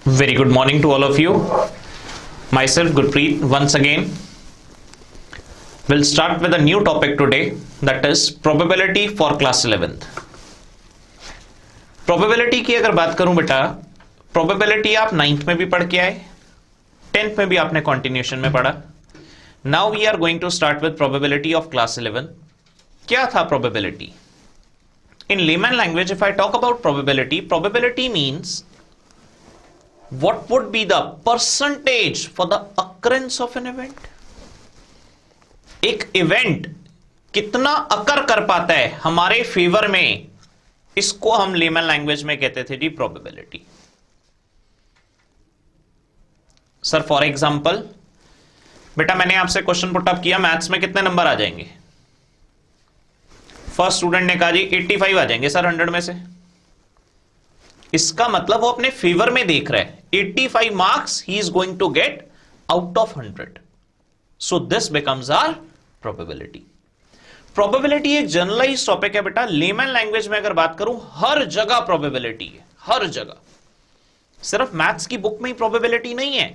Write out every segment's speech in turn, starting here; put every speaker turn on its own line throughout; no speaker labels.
Very good morning to all of you. Myself Gurpreet once again. We'll start with a new topic today, that is probability for class 11th. Probability की अगर बात करूं बेटा, probability आप 9th में भी पढ़ के आए, 10th में भी आपने continuation में पढ़ा. Now we are going to start with probability of class 11. क्या था probability? In layman language, if I talk about probability, probability means what would be the percentage for the occurrence of an event? एक event कितना अकर कर पाता है हमारे favour में, इसको हम लेमन लैंग्वेज में कहते थे जी प्रोबेबिलिटी. सर फॉर एग्जांपल बेटा मैंने आपसे क्वेश्चन पुट अप किया, मैथ्स में कितने नंबर आ जाएंगे? फर्स्ट स्टूडेंट ने कहा जी 85 आ जाएंगे सर 100 में से. इसका मतलब वो अपने फेवर में देख रहा है. 85 marks he is going to get out of 100. So this becomes our probability. Probability एक जनरलाइज टॉपिक है बेटा. लेमन लैंग्वेज में अगर बात करूं, हर जगह प्रोबेबिलिटी है, हर जगह. सिर्फ मैथ्स की बुक में ही प्रोबेबिलिटी नहीं है.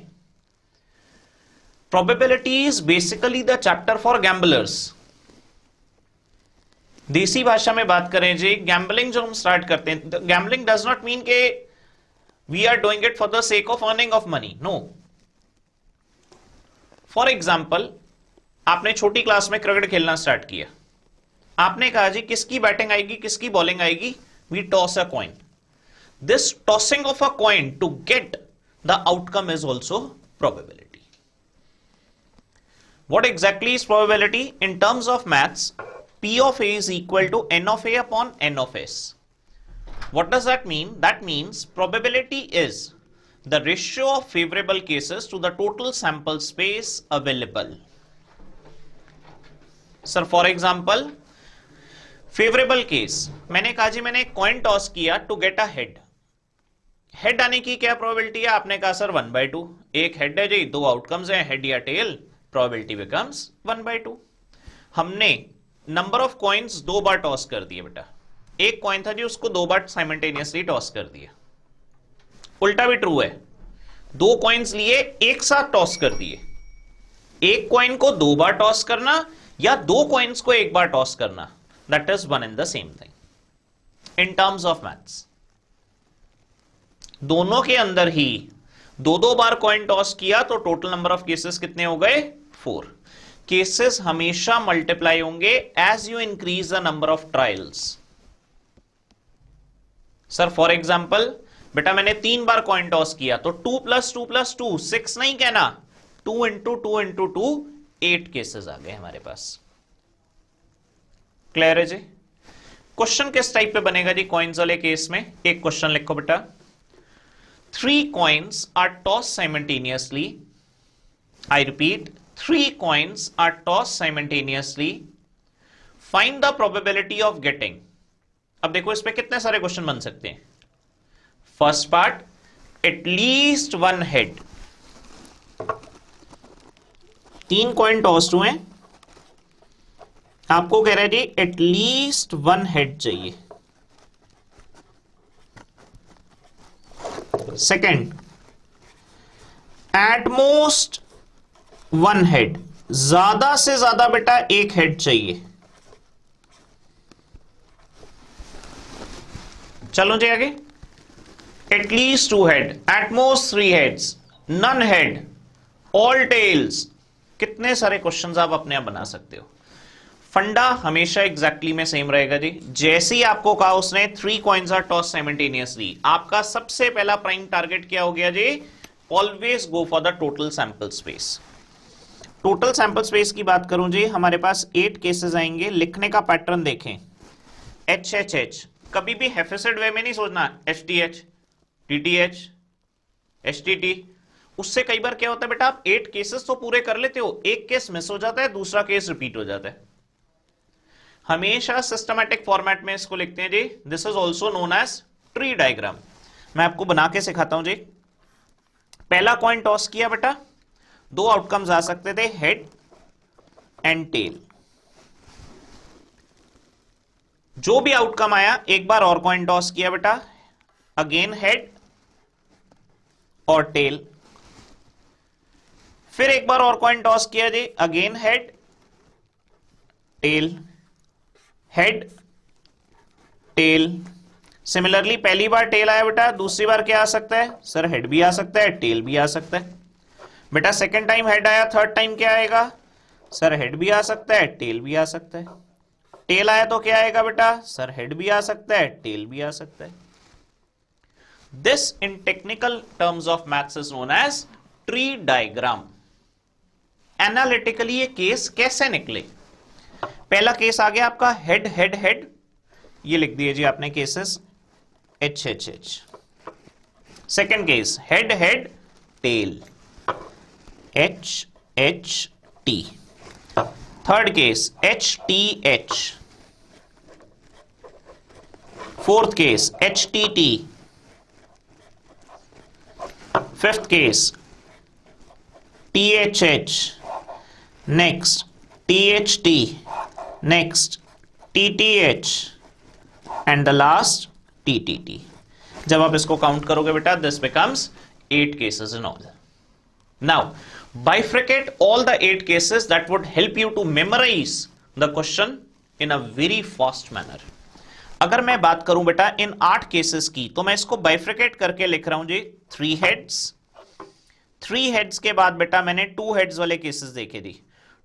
Probability is basically the chapter for gamblers. देसी भाषा में बात करें जी, गैम्बलिंग जो हम स्टार्ट करते हैं, गैम्बलिंग डज नॉट मीन के we are doing it for the sake of earning of money. No. For example आपने छोटी क्लास में क्रिकेट खेलना स्टार्ट किया. आपने कहा जी किसकी बैटिंग आएगी, किसकी बॉलिंग आएगी. We toss a coin. This tossing of a coin to get the outcome is also probability. What exactly is probability? In terms of maths, P of A is equal to N of A upon N of S. What does that mean? That means probability is the ratio of favorable cases to the total sample space available. Sir, for example, favorable case, मैंने कहा जी मैंने coin toss किया to get a head. Head आने की क्या probability है? आपने कहा सर 1/2. एक हेड है जी, दो आउटकम्स हैं, हेड या टेल. Probability becomes 1/2. हमने number of coins 2 bar toss कर दिए बेटा. एक कॉइन था जी, उसको 2 बार साइमल्टेनियसली टॉस कर दिया. उल्टा भी ट्रू है. 2 कॉइन्स लिए, एक साथ टॉस कर दिए. एक कॉइन को 2 बार टॉस करना या 2 कॉइन्स को एक बार टॉस करना, that is one and the same thing in terms of maths. दोनों के अंदर ही 2-2 बार कॉइन टॉस किया तो टोटल नंबर ऑफ केसेस कितने हो गए? 4. केसेस हमेशा मल्टीप्लाई होंगे as you increase the number of trials. Sir for example बेटा मैंने 3 बार कॉइन टॉस किया तो 2 + 2 + 2 6 नहीं कहना, 2 × 2 × 2 8 केसेस आ गए हमारे पास. क्लियर है जी? क्वेश्चन किस टाइप पे बनेगा जी कॉइन्स वाले केस में? एक क्वेश्चन लिखो बेटा. 3 coins are tossed simultaneously. I repeat, 3 coins are tossed simultaneously. Find the probability of getting. अब देखो इस पे कितने सारे क्वेश्चन बन सकते हैं. First part, at least 1 head. 3 coin tossed हुए, आपको कह रहा है जी at least 1 head चाहिए. Second, at most 1 head. ज्यादा से ज्यादा बेटा 1 हेड चाहिए. चलो जी आगे. At least 2 head, at most 3 heads, none head, all tails. कितने सारे क्वेश्चंस आप अपने आप बना सकते हो. फंडा हमेशा एग्जैक्टली में सेम रहेगा जी. जैसे ही आपको कहा उसने 3 कॉइन्स आर टॉस साइमल्टेनियसली, आपका सबसे पहला प्राइम टारगेट क्या हो गया जी? Always go for the total sample space. Total sample space की बात करूं जी, हमारे पास 8 केसेस आएंगे. लिखने का पैटर्न देखें, HHH. कभी भी हेफेसेड वे में नहीं सोचना, HTH, TTH, HTT. उससे कई बार क्या होता है बेटा, आप 8 केसेस तो पूरे कर लेते हो, एक केस मिस हो जाता है, दूसरा केस रिपीट हो जाता है. हमेशा सिस्टमैटिक फॉर्मेट में इसको लिखते हैं जी. This is also known as tree diagram. मैं आपको बना के सिखाता हूं जी. पहला कॉइन टॉस किया बेटा, 2 आउटकम्स आ सकते थे, हेड एंड टेल. जो भी आउटकम आया, एक बार और कॉइन टॉस किया बेटा, अगेन हेड और टेल। फिर एक बार और कॉइन टॉस किया जी, again head tail head tail. Similarly पहली बार टेल आया बेटा, दूसरी बार क्या आ सकता है सर, हेड भी आ सकता है, टेल भी आ सकता है। बेटा सेकंड टाइम हेड आया, थर्ड टाइम क्या आएगा सर, हेड भी आ सकता है, टेल भी आ सकता है। टेल आया तो क्या आएगा बेटा सर, हेड भी आ सकता है, टेल भी आ सकता है। This in technical terms of maths is known as tree diagram. Analytically ये केस कैसे निकले? पहला केस आ गया आपका हेड हेड हेड, ये लिख दिए जी आपने cases H H H. Second case head head tail H H T. Third case H T H. Fourth case H T T. Fifth case T H H. Next T H T. Next T T H and the last T T T. जब आप इसको count करोगे बेटा, this becomes 8 cases in all. Now bifurcate all the 8 cases that would help you to memorize the question in a very fast manner. अगर मैं बात करूं बेटा इन 8 केसेस की, तो मैं इसको बाइफ्रिकेट करके लिख रहा हूं जी 3 हेड्स। 3 हेड्स के बाद बेटा मैंने 2 हेड्स वाले केसेस देखे थी।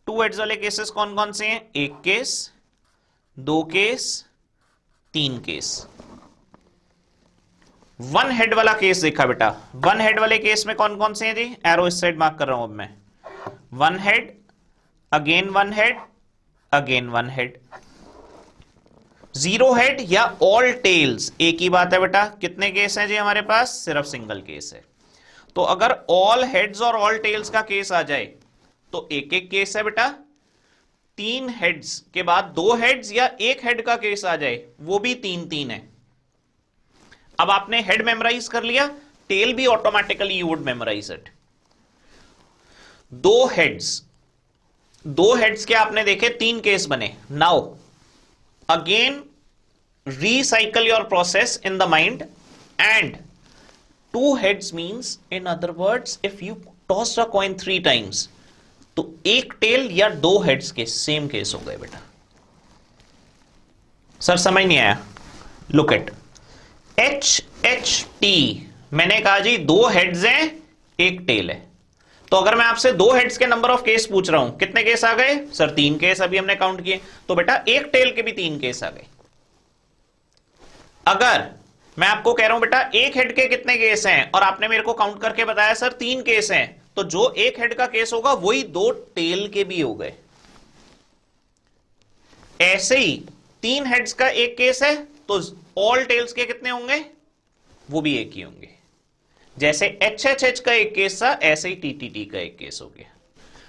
2 हेड्स वाले केसेस कौन कौन से हैं? 1 केस, 2 केस, 3 केस। 1 हेड वाला केस देखा बेटा। 1 हेड वाले केस में कौन कौन से हैं जी? एरो इस साइड मार्क कर रहा हूं अब मैं। 1 head, again 1 head, again 1 head. 0 head या ऑल टेल्स एक ही बात है बेटा। कितने केस हैं जी हमारे पास? सिर्फ सिंगल केस है। तो अगर ऑल हेड्स और ऑल टेल्स का केस आ जाए तो एक एक केस है बेटा। 3 हेड्स के बाद 2 हेड्स या 1 हेड का केस आ जाए, वो भी 3-3 है। अब आपने हेड मेमोराइज कर लिया, टेल भी automatically you would memorise it. 2 heads के आपने देखे, 3 केस बने। Now again recycle your process in the mind, and 2 heads means, in other words, if you toss a coin 3 times, तो 1 टेल या 2 heads के सेम केस हो गए बेटा। सर समझ नहीं आया? Look at H H T. मैंने कहा जी 2 हेड्स हैं, 1 टेल है। तो अगर मैं आपसे 2 हेड्स के नंबर ऑफ केस पूछ रहा हूं, कितने केस आ गए सर? 3 केस अभी हमने काउंट किए। तो बेटा 1 टेल के भी 3 केस आ गए। अगर मैं आपको कह रहा हूं बेटा 1 हेड के कितने केस हैं, और आपने मेरे को काउंट करके बताया सर 3 केस हैं, तो जो 1 हेड का केस होगा वही 2 टेल के भी हो गए। ऐसे ही 3 हेड्स का 1 केस है, तो ऑल टेल्स के कितने होंगे? वो भी 1 ही होंगे। जैसे एच एच एच का 1 केस था, ऐसे ही टी टी टी का 1 केस हो गया।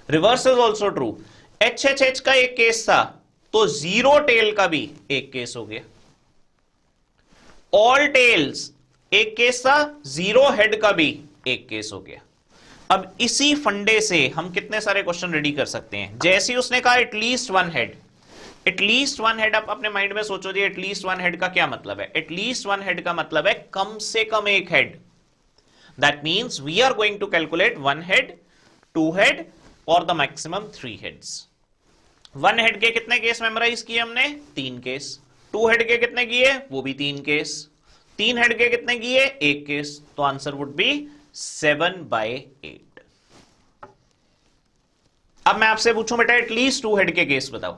Reverse is also true. H H H का 1 केस था, तो 0 टेल का भी 1 केस हो गया। ऑल टेल्स 1 केस था, 0 हेड का भी 1 केस हो गया। अब इसी फंडे से हम कितने सारे क्वेश्चन रेडी कर सकते हैं। जैसे ही उसने कहा एटलीस्ट 1 हेड, एटलीस्ट 1 हेड, आप अपने माइंड में सोचो जी एटलीस्ट 1 हेड का क्या मतलब है। एटलीस्ट 1 हेड का मतलब है कम से कम 1 head. That means we are going to calculate 1 head, 2 head और द मैक्सिमम 3 हेड्स। 1 हेड के कितने केस मेमोराइज किए हमने? 3 केस। 2 हेड के कितने किए? वो भी 3 केस। 3 हेड के कितने किए? 1 केस। तो आंसर वुड बी 7/8। अब मैं आपसे पूछूं बेटा एटलीस्ट 2 हेड के केस बताओ।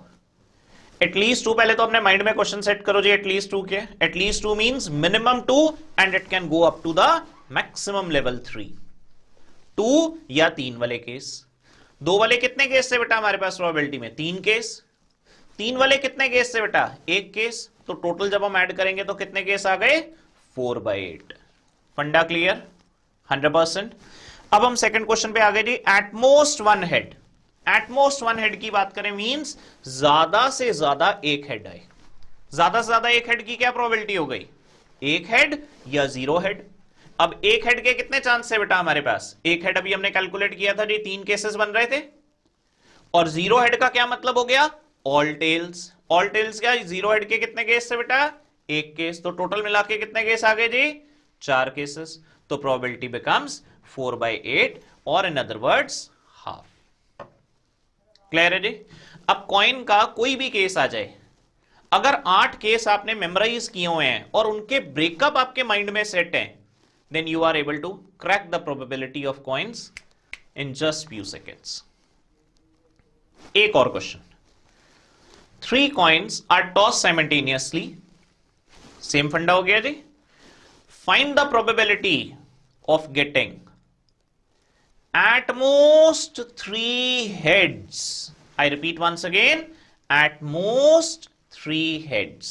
एटलीस्ट 2, पहले तो अपने माइंड में क्वेश्चन सेट करो जी एटलीस्ट 2 के। At least 2 means minimum 2 and it can go up to the maximum level 3। 2 या 3 वाले केस। 2 वाले कितने केस थे बेटा हमारे पास प्रोबेबिलिटी में? 3 केस। 3 वाले कितने केस थे बेटा? 1 केस। तो टोटल जब हम ऐड करेंगे तो कितने केस आ गए? 4/8। फंडा क्लियर? 100%। अब हम सेकंड क्वेश्चन पे आ गए जी। At most 1 head. एटमोस्ट 1 हेड की बात करें मींस ज्यादा से ज्यादा 1 हेड आए। ज्यादा से ज्यादा 1 हेड की क्या प्रोबेबिलिटी हो गई? 1 हेड या 0 हेड। अब 1 हेड के कितने चांस है बेटा हमारे पास? 1 हेड अभी हमने कैलकुलेट किया था जी, 3 केसेस बन रहे थे। और 0 हेड का क्या मतलब हो गया? All tales. ऑल टेल्स क्या? 0 हेड के कितने केस थे बेटा? 1 केस। तो टोटल मिला के कितने केस आ गए जी? 4 केसेस। तो प्रोबेबिलिटी बिकम्स 4/8 और इन अदर वर्ड्स हाफ। क्लियर है जी? अब कॉइन का कोई भी केस आ जाए, अगर 8 केस आपने मेमोराइज किए हुए हैं और उनके ब्रेकअप आपके माइंड में सेट हैं, then you are able to crack the probability of coins in just few seconds. एक और question, 3 coins are toss simultaneously, same फंडा हो गया जी। Find the probability of getting at most 3 heads. I repeat once again, at most 3 heads.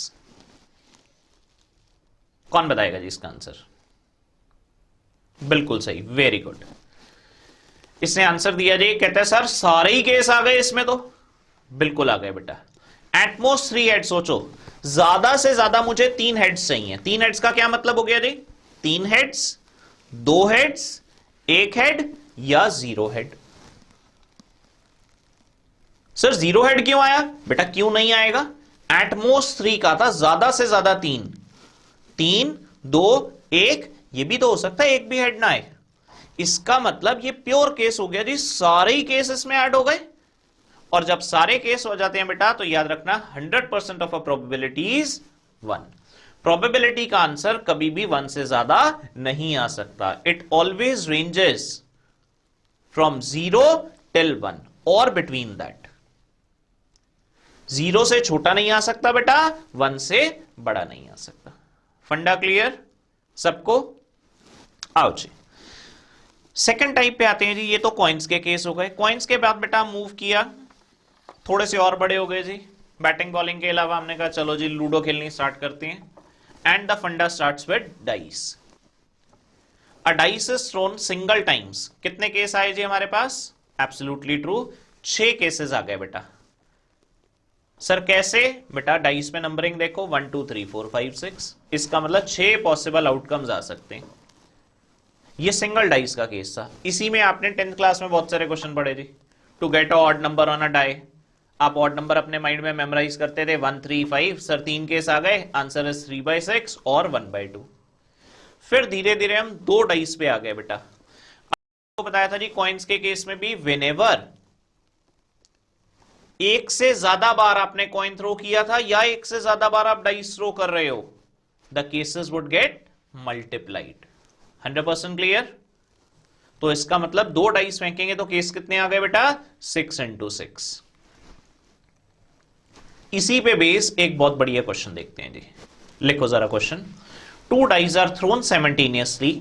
कौन बताएगा जी इसका answer? बिल्कुल सही, वेरी गुड। इसने आंसर दिया जी, कहता है सर सारे ही केस आ गए इसमें तो। बिल्कुल आ गए बेटा। एटमोस्ट 3 हेड, सोचो ज्यादा से ज्यादा मुझे 3 हेड्स चाहिए। 3 हेड्स का क्या मतलब हो गया जी? 3 हेड्स, 2 हेड्स, 1 हेड या 0 हेड। सर 0 हेड क्यों आया? बेटा क्यों नहीं आएगा? एटमोस्ट 3 का था, ज्यादा से ज्यादा 3, 3, 2, 1, ये भी तो हो सकता है 1 भी हेड ना आए। इसका मतलब ये प्योर केस हो गया जी, सारे ही केस इसमें ऐड हो गए। और जब सारे केस हो जाते हैं बेटा, तो याद रखना 100% of a probability is 1। Probability का आंसर कभी भी 1 से ज्यादा नहीं आ सकता। It always ranges from 0 till 1 और बिटवीन दैट। 0 से छोटा नहीं आ सकता बेटा, 1 से बड़ा नहीं आ सकता। फंडा क्लियर सबको? आओ जी, सेकंड टाइप पे आते हैं जी। ये तो कॉइन्स के केस हो गए। कॉइन्स के बाद बेटा मूव किया, थोड़े से और बड़े हो गए जी। बैटिंग बॉलिंग के अलावा हमने कहा चलो जी लूडो खेलनी स्टार्ट करते हैं। एंड द फंडा starts with dice. A dice is throne single times. कितने केस आए जी हमारे पास? एब्सोल्युटली ट्रू, 6 केसेस आ गए बेटा। सर कैसे? बेटा डाइस में नंबरिंग देखो, 1 2 3 4 5 6, इसका मतलब 6 पॉसिबल आउटकम्स आ सकते हैं। ये सिंगल डाइस का केस था। इसी में आपने 10th क्लास में बहुत सारे क्वेश्चन पढ़े थे। To get a odd number on a die, आप ऑड नंबर अपने माइंड में मेमोराइज करते थे, 1 3 5। सर 3 केस आ गए, आंसर इज 3/6 और 1/2। फिर धीरे धीरे हम 2 डाइस पे आ गए बेटा। आपको बताया था जी कॉइन्स के केस में भी व्हेनेवर एक से ज्यादा बार आपने कॉइन थ्रो किया था या एक से ज्यादा बार आप डाइस थ्रो कर रहे हो, the cases would get multiplied. 100% clear? तो इसका मतलब 2 डाइस फेंकेंगे तो केस कितने आ गए बेटा? 6 × 6। इसी पे बेस एक बहुत बढ़िया क्वेश्चन देखते हैं जी। लिखो जरा question. 2 dice are thrown simultaneously.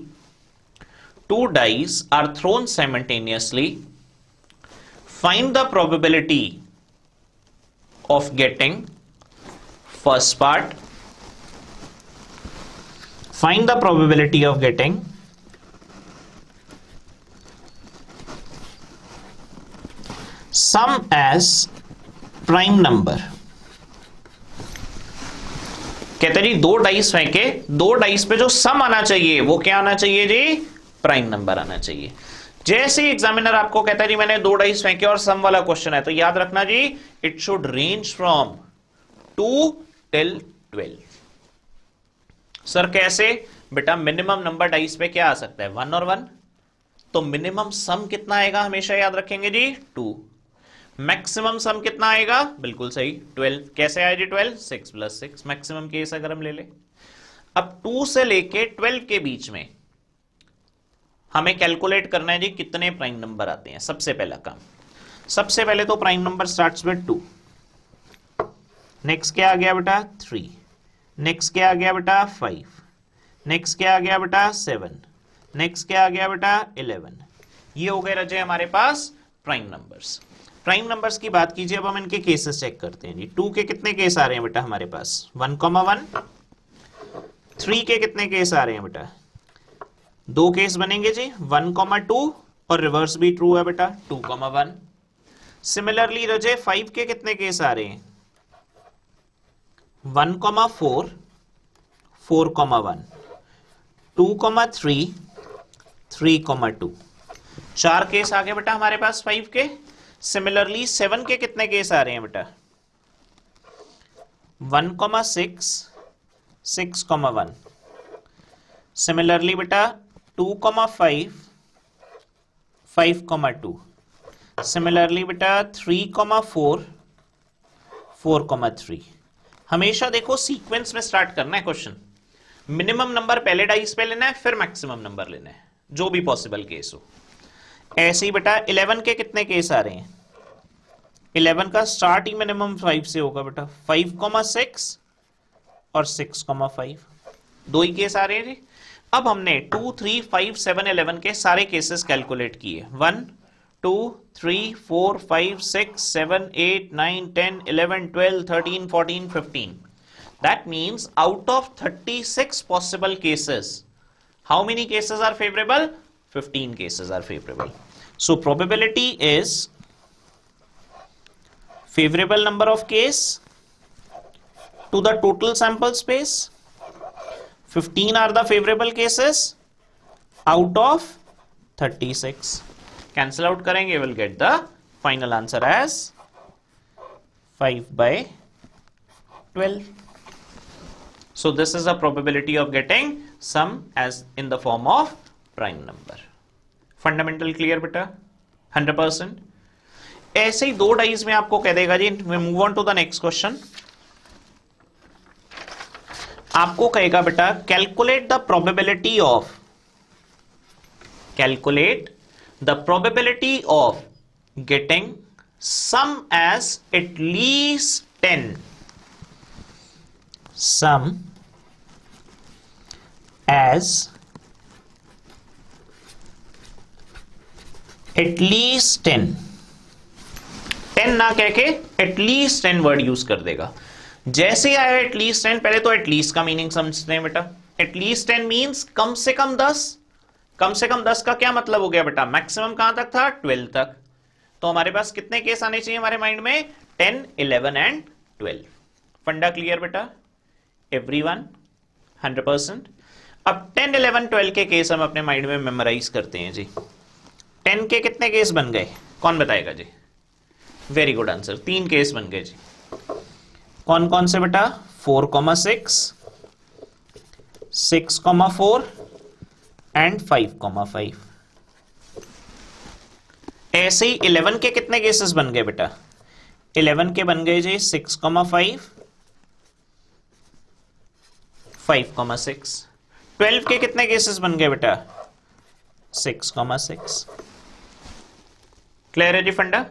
2 dice are thrown simultaneously. Find the probability of getting, first part, find the probability of getting sum as prime number। कहते जी 2 डाइस फेंके, 2 डाइस पे जो सम आना चाहिए वो क्या आना चाहिए जी? प्राइम नंबर आना चाहिए। जैसे ही एग्जामिनर आपको कहता है जी मैंने 2 डाइस फेंके और सम वाला क्वेश्चन है, तो याद रखना जी it should range from 2 till 12। Sir कैसे? बेटा मिनिमम नंबर डाइस पे क्या आ सकता है? 1 और 1। तो मिनिमम सम कितना आएगा हमेशा याद रखेंगे जी? 2। मैक्सिमम सम कितना आएगा? बिल्कुल सही 12। कैसे आए जी 12? 6 + 6 मैक्सिमम केस अगर हम ले ले। अब 2 से लेके 12 के बीच में हमें कैलकुलेट करना है जी कितने प्राइम नंबर आते हैं। सबसे पहला काम, सबसे पहले तो prime number starts with 2। Next क्या आ गया बेटा? 3। नेक्स्ट क्या आ गया बेटा? 5। नेक्स्ट क्या आ गया बेटा? 7। नेक्स्ट क्या आ गया बेटा? 11। ये हो गए रजे हमारे पास प्राइम नंबर्स। प्राइम नंबर्स की बात कीजिए, अब हम इनके केसेस चेक करते हैं जी। 2 के कितने केस आ रहे हैं बेटा हमारे पास? 1,1। 3 के कितने केस आ रहे हैं बेटा? 2 केस बनेंगे जी, 1,2 और रिवर्स भी ट्रू है बेटा 2,1। सिमिलरली रजे 5 के कितने केस आ रहे हैं? 1,4, 4,1, 2,3, 3,2। 4 केस आ गए बेटा हमारे पास 5 के। सिमिलरली 7 के कितने केस आ रहे हैं बेटा? 1,6, 6,1। सिमिलरली बेटा 2,5, 5,2. सिमिलरली बेटा 3,4, 4,3. हमेशा देखो सीक्वेंस में स्टार्ट करना है क्वेश्चन. मिनिमम नंबर पहले डाइस पे लेना है, फिर मैक्सिमम नंबर लेना है, जो भी पॉसिबल केस हो. ऐसे ही बेटा 11 के कितने केस आ रहे हैं? 11 का स्टार्ट ही मिनिमम 5 से होगा बेटा. 5,6 और 6,5, दो ही केस आ रहे हैं जी. अब हमने 2, 3, 5, 7, 11 के सारे केसेस कैलकुलेट किए. 1, 2, 3, 4, 5, 6, 7, 8, 9, 10, 11, 12, 13, 14, 15. That means out of 36 possible cases, how many cases are favorable? 15 cases are favorable. So probability is favorable number of case to the total sample space. 15 are the favorable cases out of 36. Cancel out करेंगे, we'll get the final answer as 5/12. So this is the probability of getting sum as in the form of prime number. Fundamental clear बेटा? 100%. ऐसे ही दो dies में आपको कह देगा जी. Move on to the next question. आपको कहेगा बेटा calculate the probability of getting sum as at least 10. Sum as at least 10. 10 ना कह के एटलीस्ट 10 वर्ड यूज कर देगा. जैसे आया एटलीस्ट 10, पहले तो एटलीस्ट का मीनिंग समझते हैं बेटा. एटलीस्ट 10 मींस कम से कम 10. कम से कम 10 का क्या मतलब हो गया बेटा? मैक्सिमम कहां तक था? 12 तक. तो हमारे पास कितने केस आने चाहिए हमारे माइंड में? 10, 11 एंड 12. फंडा क्लियर बेटा? एवरीवन 100%. अब 10, 11, 12 के केस हम अपने माइंड में मेमोराइज करते हैं जी. 10 के कितने केस बन गए? कौन बताएगा जी? Very good answer. 3 केस बन गए जी. कौन कौन से बेटा? 4,6, 6,4 एंड 5,5. ऐसे ही 11 के कितने केसेस बन गए बेटा? 11 के बन गए जी 6,5, 5,6. 12 के कितने केसेस बन गए बेटा? 6,6. क्लियर है जी फंडा?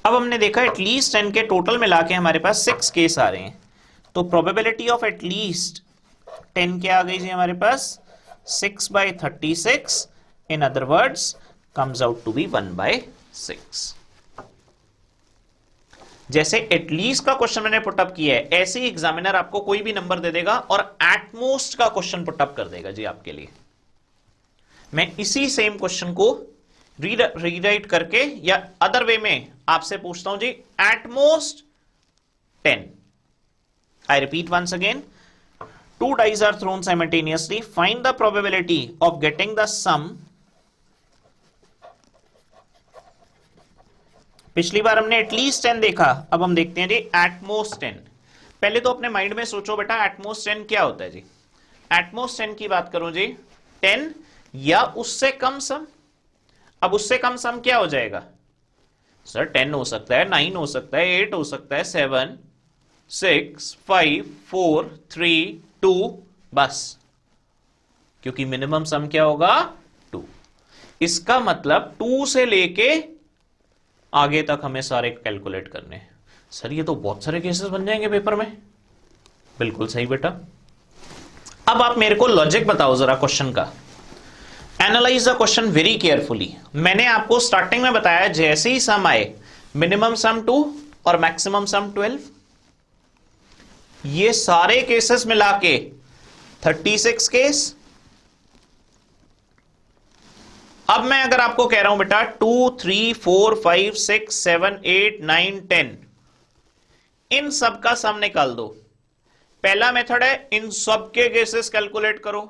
अब हमने देखा एटलीस्ट 10 के टोटल मिला के हमारे पास 6 केस आ रहे हैं. तो प्रोबेबिलिटी ऑफ एटलीस्ट 10 क्या आ गई जी हमारे पास? 6/36. In other words comes out to be 1/6. जैसे एटलीस्ट का क्वेश्चन मैंने पुटअप किया है, ऐसे ही एग्जामिनर आपको कोई भी नंबर दे देगा और एटमोस्ट का क्वेश्चन पुटअप कर देगा जी आपके लिए. मैं इसी सेम क्वेश्चन को रीराइट करके या अदर वे में आपसे पूछता हूं जी. At most 10. I repeat once again. 2 dice are thrown simultaneously. Find the probability of getting the sum. पिछली बार हमने एटलीस्ट 10 देखा, अब हम देखते हैं जी एटमोस्ट 10. पहले तो अपने माइंड में सोचो बेटा एटमोस्ट 10 क्या होता है जी. एटमोस्ट 10 की बात करूं जी, 10 या उससे कम सम. अब उससे कम सम क्या हो जाएगा सर? 10 हो सकता है, 9 हो सकता है, 8 हो सकता है, 7, 6, 5, 4, 3, 2, बस. क्योंकि मिनिमम सम क्या होगा? 2. इसका मतलब 2 से लेके आगे तक हमें सारे कैलकुलेट करने. सर ये तो बहुत सारे केसेस बन जाएंगे पेपर में. बिल्कुल सही बेटा. अब आप मेरे को लॉजिक बताओ जरा क्वेश्चन का. Analyse the question very carefully. मैंने आपको स्टार्टिंग में बताया जैसे ही सम आए, मिनिमम सम 2 और मैक्सिमम सम 12. ये सारे केसेस मिला के 36 केस. अब मैं अगर आपको कह रहा हूं बेटा 2, 3, 4, 5, 6, 7, 8, 9, 10, इन सब का सम निकाल दो. पहला मेथड है इन सब के केसेस कैलकुलेट करो.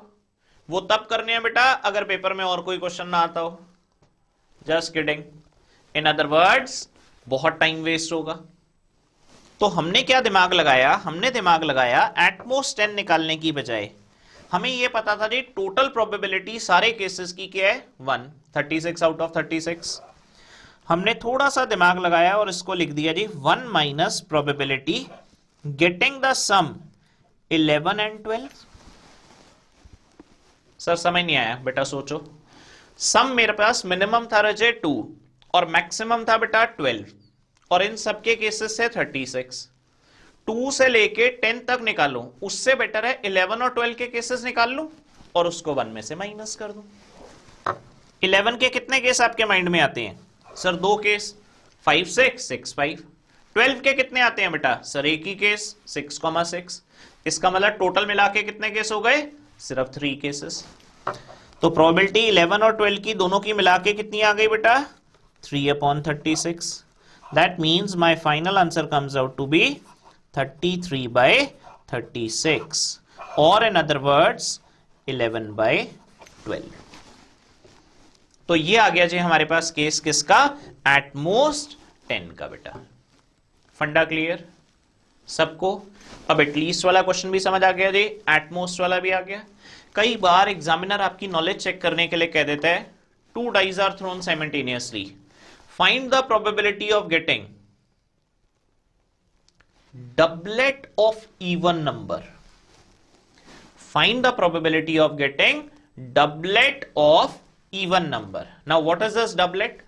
वो तब करने हैं बेटा अगर पेपर में और कोई क्वेश्चन ना आता हो. Just kidding. इन अदर वर्ड्स बहुत टाइम वेस्ट होगा. तो हमने क्या दिमाग लगाया? हमने दिमाग लगाया एटमोस्ट 10 निकालने की बजाय हमें ये पता था जी टोटल प्रोबेबिलिटी सारे केसेस की क्या है 1, 36 आउट ऑफ 36। हमने थोड़ा सा दिमाग लगाया और इसको लिख दिया जी 1 minus probability getting the sum 11 and 12। Sir समझ नहीं आया बेटा, सोचो। सम मेरे पास मिनिमम था रजे 2 और मैक्सिमम था बेटा 12 और इन सबके केसेस से 36। 2 से लेके 10 तक निकालूं, उससे बेटर है 11 और 12 के केसेस निकाल लूं और उसको 1 में से माइनस कर दूं। 11 के कितने केस आपके माइंड में आते हैं? Sir 2 case, 5 6 6 5। 12 के कितने आते हैं बेटा? सर एक ही केस 6,6। इसका मतलब टोटल मिला के कितने केस हो गए? सिर्फ 3 केसेस। तो प्रोबेबिलिटी 11 और 12 की दोनों की मिला के कितनी आ गई बेटा? 3/36। That means my final answer comes out to be 33/36 और इन अदर वर्ड्स 11/12। तो ये आ गया जी हमारे पास केस किसका? एटमोस्ट 10 का बेटा। फंडा क्लियर सबको? अब एटलीस्ट वाला क्वेश्चन भी समझ आ गया जी, एटमोस्ट वाला भी आ गया। कई बार एग्जामिनर आपकी नॉलेज चेक करने के लिए कह देता है 2 dice are thrown simultaneously, find the probability of getting doublet of even number. Find the probability of getting doublet of even number. Now what is this doublet?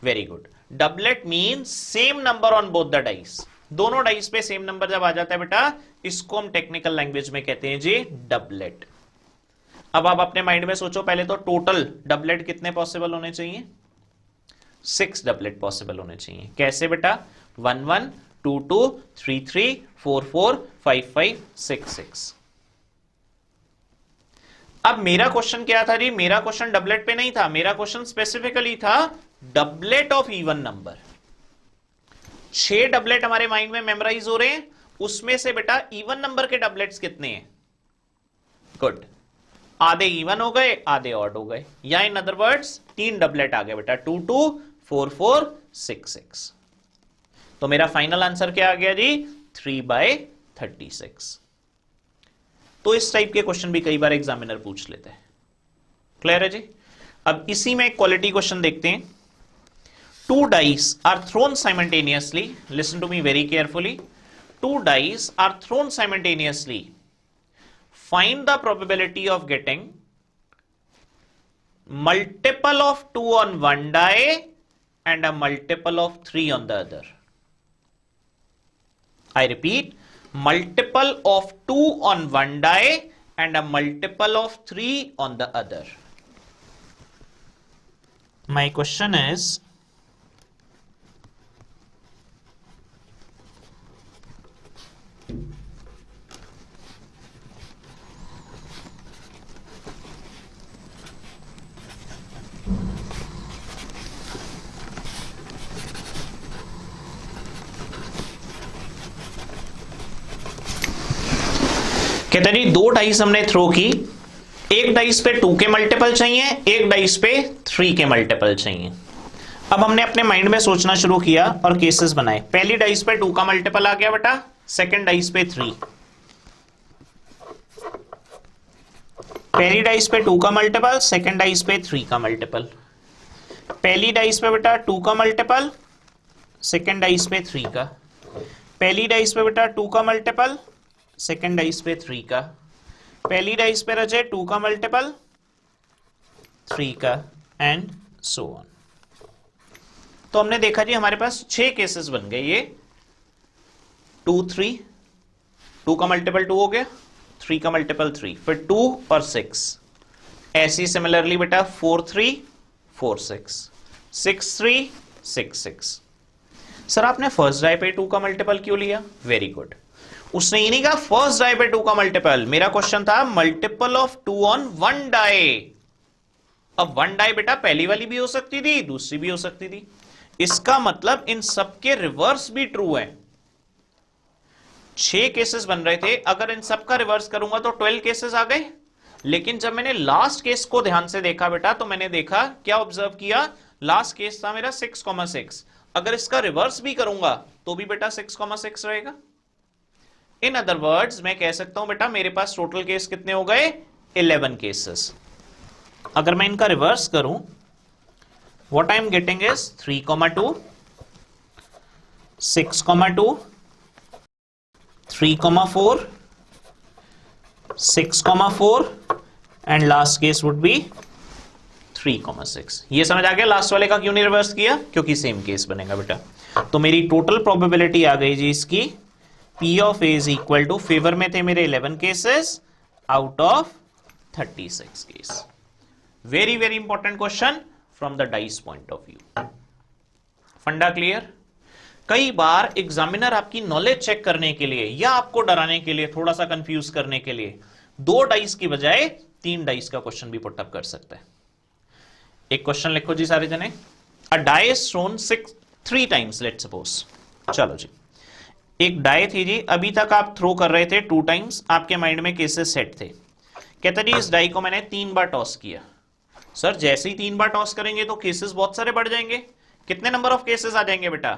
Very good. Doublet means same number on both the dice. दोनों dice पे same number जब आ जाता है बेटा, इसको हम technical language में कहते हैं जी डबलेट। अब आप अपने माइंड में सोचो, पहले तो टोटल डबलेट कितने पॉसिबल होने चाहिए? 6 डबलेट पॉसिबल होने चाहिए। कैसे बेटा? 1 1 2 2 3 3 4 4 5 5 6 6। अब मेरा क्वेश्चन क्या था जी? मेरा क्वेश्चन डबलेट पे नहीं था, मेरा क्वेश्चन स्पेसिफिकली था doublet of even number. 6 doublet हमारे माइंड में मेमोराइज हो रहे हैं, उसमें से बेटा इवन नंबर के डबलेट्स कितने हैं? गुड, आधे इवन हो गए, आधे ऑड हो गए, या इन अदर वर्ड्स 3 डबलेट आ गए बेटा, 2 2 4 4 6 6। तो मेरा फाइनल आंसर क्या आ गया जी? 3/36। तो इस टाइप के क्वेश्चन भी कई बार एग्जामिनर पूछ लेते हैं। क्लियर है जी? अब इसी में एक क्वालिटी क्वेश्चन देखते हैं। 2 dice are thrown simultaneously. Listen to me very carefully. 2 dice are thrown simultaneously. Find the probability of getting multiple of 2 on one die and a multiple of 3 on the other. I repeat, multiple of 2 on one die and a multiple of 3 on the other. My question is, कहते हैं 2 dice हमने throw की, एक dice पे 2 के multiple चाहिए, एक dice पे 3 के मल्टीपल चाहिए। अब हमने अपने माइंड में सोचना शुरू किया और केसेस बनाए। पहली डाइस पे 2 का मल्टीपल आ गया बेटा, सेकंड डाइस पे 3। पहली डाइस पे 2 का मल्टीपल, सेकंड डाइस पे 3 का मल्टीपल। पहली डाइस पे बेटा 2 का मल्टीपल, सेकंड डाइस पे 3 का। पहली डाइस पे बेटा 2 का मल्टीपल, सेकंड डाइस पे 3 का। पहली डाइस पे रचे 2 का मल्टीपल, 3 का, एंड सो ऑन। तो हमने देखा जी हमारे पास 6 केसेस बन गए। ये 2 3, 2 का मल्टीपल 2 हो गया, 3 का मल्टीपल 3, फिर 2 और 6। ऐसी सिमिलरली बेटा 4 3 4 6, 6 3 6 6। सर आपने फर्स्ट डाई पे 2 का मल्टीपल क्यों लिया? Very good. उसने ये नहीं कहा फर्स्ट डाई पे 2 का मल्टीपल, मेरा क्वेश्चन था multiple of 2 on one die. अब वन डाई बेटा पहली वाली भी हो सकती थी, दूसरी भी हो सकती थी। इसका मतलब इन सबके रिवर्स भी ट्रू है। 6 केसेस बन रहे थे, अगर इन सबका रिवर्स करूंगा तो 12 केसेस आ गए। लेकिन जब मैंने लास्ट केस को ध्यान से देखा बेटा, तो मैंने देखा क्या ऑब्जर्व किया, लास्ट केस था मेरा 6,6। अगर इसका रिवर्स भी करूंगा तो भी बेटा 6,6 रहेगा। इन अदर वर्ड्स मैं कह सकता हूं बेटा मेरे पास टोटल केस कितने हो गए, 11 केसेस। अगर मैं इनका रिवर्स करूं, what I am getting is 3,2, 6,2, 3,4, 6,4 and last case would be 3,6। ये समझ आ गया लास्ट वाले का क्यों नहीं रिवर्स किया, क्योंकि सेम केस बनेगा बेटा। तो मेरी टोटल प्रोबेबिलिटी आ गई जी इसकी, P of A is equal to, favour में थे मेरे 11 cases out of 36 case. Very very important question from the dice point of view. फंडा क्लियर। कई बार एग्जामिनर आपकी नॉलेज चेक करने के लिए या आपको डराने के लिए, थोड़ा सा कंफ्यूज करने के लिए 2 डाइस की बजाय 3 डाइस का क्वेश्चन भी पुटअप कर सकता है। एक क्वेश्चन लिखो जी सारे जने। A die is thrown 3 times, let's suppose. चलो जी, एक डाई थी जी, अभी तक आप थ्रो कर रहे थे 2 टाइम्स, आपके माइंड में केसेस सेट थे। कहता जी इस डाई को मैंने 3 बार टॉस किया। सर जैसे ही 3 बार टॉस करेंगे तो केसेस बहुत सारे बढ़ जाएंगे। कितने नंबर ऑफ केसेस आ जाएंगे बेटा?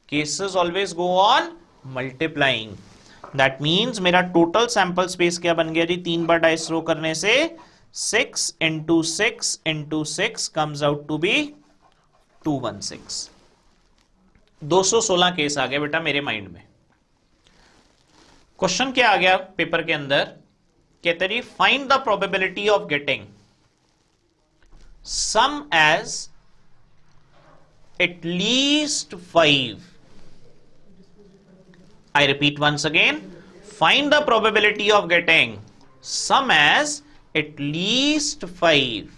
Cases always go on multiplying. That means मेरा टोटल सैंपल स्पेस क्या बन गया जी, 3 बार डाइस थ्रो करने से 6 into 6 into 6 comes out to be 216। 216 case आ गए बेटा मेरे माइंड में। क्वेश्चन क्या आ गया पेपर के अंदर, कहते जी find the probability of getting sum as at least 5। I repeat once again, find the probability of getting sum as at least 5।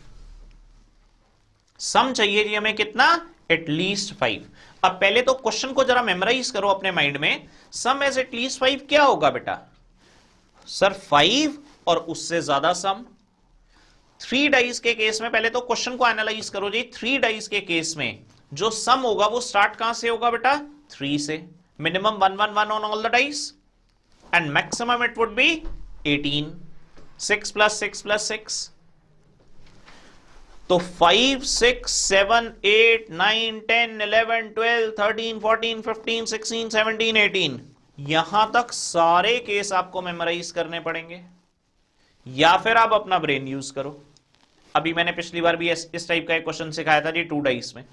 सम चाहिए जी हमें कितना, at least 5। अब पहले तो क्वेश्चन को जरा मेमोराइज करो अपने माइंड में। सम एज at least 5 क्या होगा बेटा? सर 5 और उससे ज्यादा सम। 3 डाइस के केस में पहले तो क्वेश्चन को एनालाइज करो जी। 3 डाइस के केस में जो सम होगा वो स्टार्ट कहां से होगा बेटा? 3 से। Minimum 1 1 1 on all the dice and maximum it would be 18। 6 plus 6 plus 6, तो 5 6 7 8 9 10 11 12 13 14 15 16 17 18, यहां तक सारे केस आपको मेमोराइज करने पड़ेंगे या फिर आप अपना ब्रेन यूज करो। अभी मैंने पिछली बार भी इस टाइप का एक क्वेश्चन सिखाया था जी 2 डाइस में।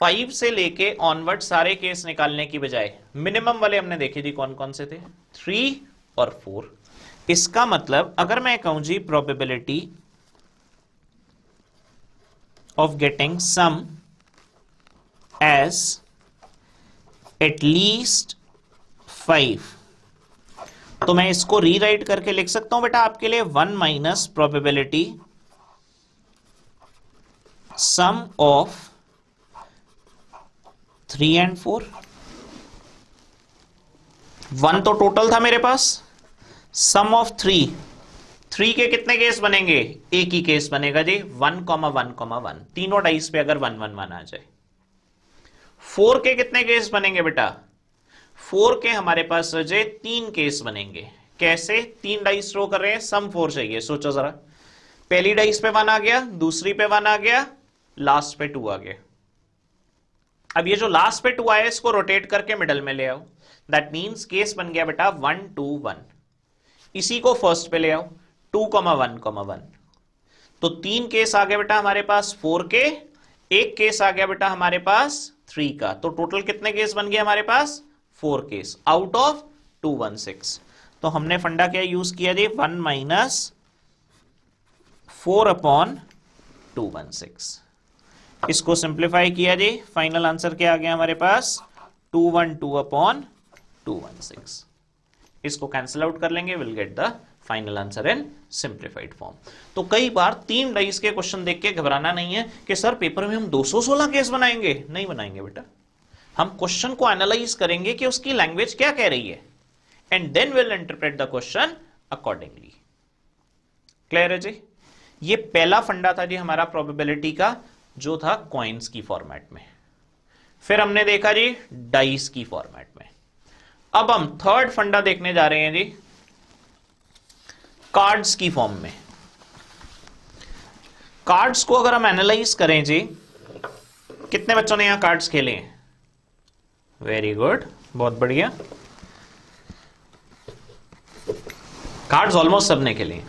5 से लेके ऑनवर्ड सारे केस निकालने की बजाय मिनिमम वाले हमने देखे जी कौन कौन से थे, 3 और 4। इसका मतलब अगर मैं कहूं जी probability of getting sum as at least 5, तो मैं इसको रीराइट करके लिख सकता हूं बेटा आपके लिए 1 minus probability sum of 3 and 4। 1 तो टोटल था मेरे पास, सम ऑफ 3 के कितने केस बनेंगे? एक ही केस बनेगा जी, 1, 1, 1। तीनों डाइस पे अगर 1 1 1 आ जाए। 4 के कितने केस बनेंगे बेटा? 4 के हमारे पास जे 3 केस बनेंगे। कैसे? 3 डाइस थ्रो कर रहे हैं, सम 4 चाहिए। सोचो जरा, पहली डाइस पे 1 आ गया, दूसरी पे 1 आ गया, लास्ट पे 2 आ गया। अब ये जो लास्ट पे 2 आया इसको रोटेट करके मिडल में ले आओ। दैट मींस केस बन गया बेटा 1 2 1। इसी को फर्स्ट पे ले आओ 2, 1, 1। तो 3 केस आ गए बेटा हमारे पास 4 के, एक केस आ गया बेटा हमारे पास 3 का। तो टोटल कितने केस बन गए हमारे पास? 4 केस आउट ऑफ 216। तो हमने फंडा क्या यूज किया जी? 1 माइनस 4 अपॉन 216। इसको सिंप्लीफाई किया जी, फाइनल आंसर क्या आ गया हमारे पास? 212 अपॉन 216। इसको कैंसिल आउट कर लेंगे, will get the final answer in simplified form. तो कई बार 3 डाइस के क्वेश्चन देख के घबराना नहीं है कि सर पेपर में हम 216 केस बनाएंगे। नहीं बनाएंगे बेटा, हम क्वेश्चन को एनालाइज करेंगे कि उसकी लैंग्वेज क्या कह रही है and then will interpret the question accordingly. Clear है जी? ये पहला फंडा था जी हमारा प्रोबेबिलिटी का, जो था कॉइन्स की फॉर्मेट में। फिर हमने देखा जी डाइस की फॉर्मेट में। अब हम थर्ड फंडा देखने जा रहे हैं जी कार्ड्स की फॉर्म में। कार्ड्स को अगर हम एनालाइज करें जी, कितने बच्चों ने यहां कार्ड्स खेले हैं? वेरी गुड, बहुत बढ़िया। कार्ड्स ऑलमोस्ट सबने खेले।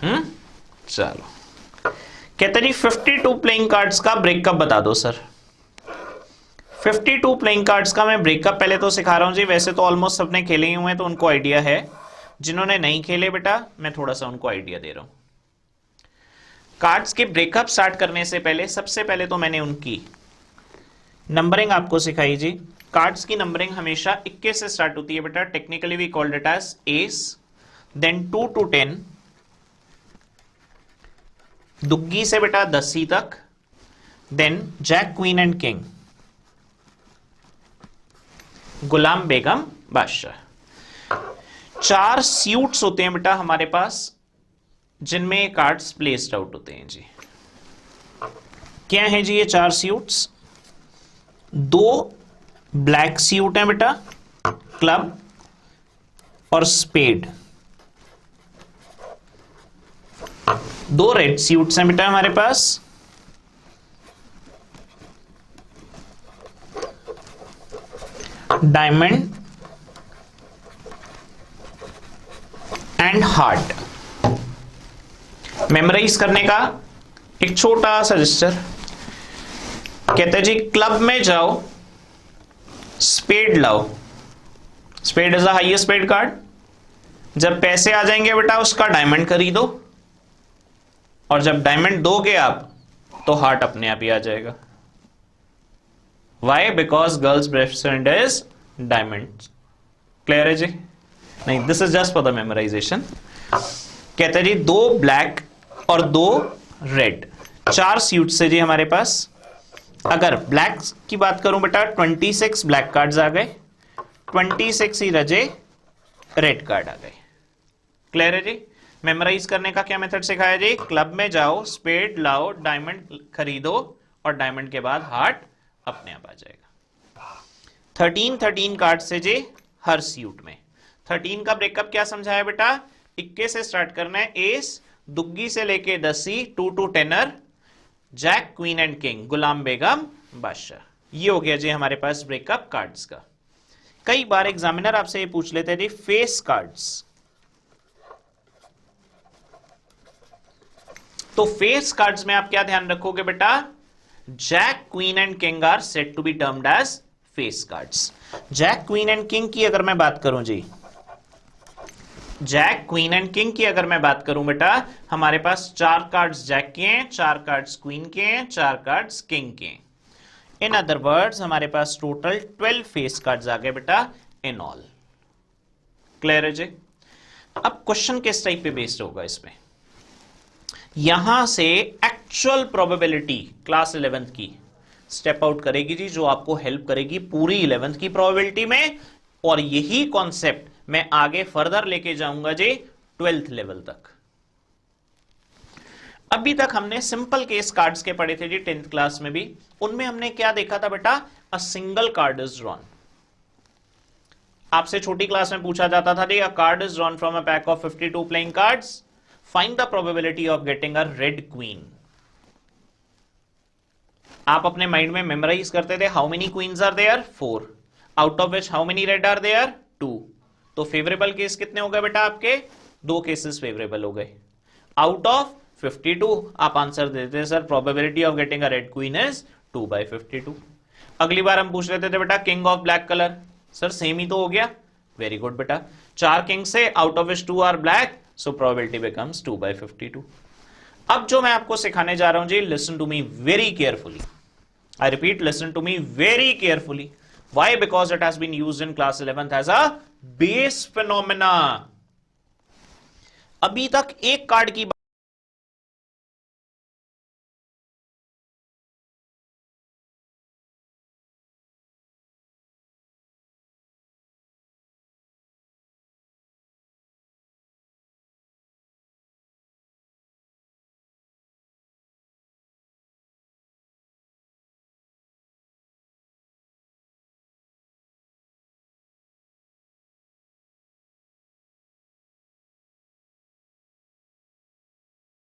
चलो, कहते जी 52 प्लेइंग कार्ड्स का ब्रेकअप बता दो सर। 52 प्लेइंग कार्ड्स का मैं ब्रेकअप पहले तो सिखा रहा हूं जी, वैसे तो ऑलमोस्ट सबने खेले ही हुए हैं तो उनको आइडिया है। जिन्होंने नहीं खेले बेटा, मैं थोड़ा सा उनको आइडिया दे रहा हूं। कार्ड्स के ब्रेकअप स्टार्ट करने से पहले सबसे पहले तो मैंने उनकी नंबरिंग आपको सिखाई जी। कार्ड्स की नंबरिंग हमेशा 21 से स्टार्ट होती है बेटा। Technically we called it as ace, then 2 to 10, दुग्गी से बेटा 10 तक, then jack queen and king, गुलाम बेगम बादशाह। 4 स्यूट्स होते हैं बेटा हमारे पास जिनमें कार्ड्स प्लेस्ड आउट होते हैं जी। क्या है जी ये 4 स्यूट्स? 2 ब्लैक स्यूट हैं बेटा, क्लब और स्पेड। 2 रेड स्यूट्स हैं बेटा हमारे पास, डायमंड एंड हार्ट। मेमोराइज करने का एक छोटा सा रजिस्टर। कहते हैं जी क्लब में जाओ, स्पेड लाओ। Spade is the highest paid card. जब पैसे आ जाएंगे बेटा उसका डायमंड खरीदो, और जब डायमंड दोगे आप तो हार्ट अपने आप ही आ जाएगा। Why? Because girls best friend is diamond. Clear है जी? नहीं, this is just for the memorisation. कहते हैं जी 2 ब्लैक और 2 रेड, 4 स्यूट से जी हमारे पास। अगर ब्लैक की बात करूं बेटा 26 ब्लैक कार्ड्स आ गए, 26 ही रजे रेड कार्ड आ गए। क्लियर है जी? मेमोराइज करने का क्या मेथड सिखाया जी? क्लब में जाओ, स्पेड लाओ, डायमंड खरीदो, और डायमंड के बाद हार्ट अपने आप आ जाएगा। 13 कार्ड से जी हर स्यूट में। 13 का ब्रेकअप क्या समझाया बेटा? 21 से स्टार्ट करना है। एस, दुग्गी से लेके 10, 2 to 10, jack queen and king, गुलाम बेगम बादशाह। ये हो गया जी हमारे पास ब्रेकअप कार्ड्स का। कई बार एग्जामिनर आपसे ये पूछ लेते हैं जी फेस कार्ड्स। तो फेस कार्ड्स में आप क्या ध्यान रखोगे बेटा? Jack queen and king are set to be termed as face cards. Jack queen and king की अगर मैं बात करूं जी, जैक क्वीन एंड किंग की अगर मैं बात करूं बेटा, हमारे पास 4 कार्ड्स जैक के हैं, 4 कार्ड्स क्वीन के हैं, 4 कार्ड्स किंग के हैं। इन अदर वर्ड्स हमारे पास टोटल 12 फेस कार्ड्स आ गए बेटा इन ऑल। क्लियर है जी? अब क्वेश्चन किस टाइप पे बेस्ड होगा इसमें? यहां से एक्चुअल प्रोबेबिलिटी क्लास 11th की स्टेप आउट करेगी जी, जो आपको हेल्प करेगी पूरी 11th की प्रोबेबिलिटी में। और यही कॉन्सेप्ट मैं आगे फर्दर लेके जाऊंगा जी 12th लेवल तक। अभी तक हमने सिंपल केस कार्ड्स के पढ़े थे जी 10th क्लास में भी। उनमें हमने क्या देखा था बेटा? A single card is drawn. आपसे छोटी क्लास में पूछा जाता था जी, a card is drawn from a pack of 52 playing cards, find the probability of getting a red queen. आप अपने माइंड में मेमोराइज करते थे, how many queens are there? 4, out of which how many red are there? 2। तो favourable case कितने हो गए बेटा आपके? 2 केसेस फेवरेबल हो गए। आउट ऑफ 52 आप आंसर देते sir probability of getting a red queen is 2/52। अगली बार हम पूछ लेते थे बेटा king of black colour, sir same ही तो हो गया। वेरी गुड बेटा, 4 किंग से out of which 2 are black, so probability becomes 2/52। अब जो मैं आपको सिखाने जा रहा हूं जी, listen to me very carefully. I repeat, listen to me very carefully. Why? Because it has been used in class 11th as a base phenomena. अभी तक एक कार्ड की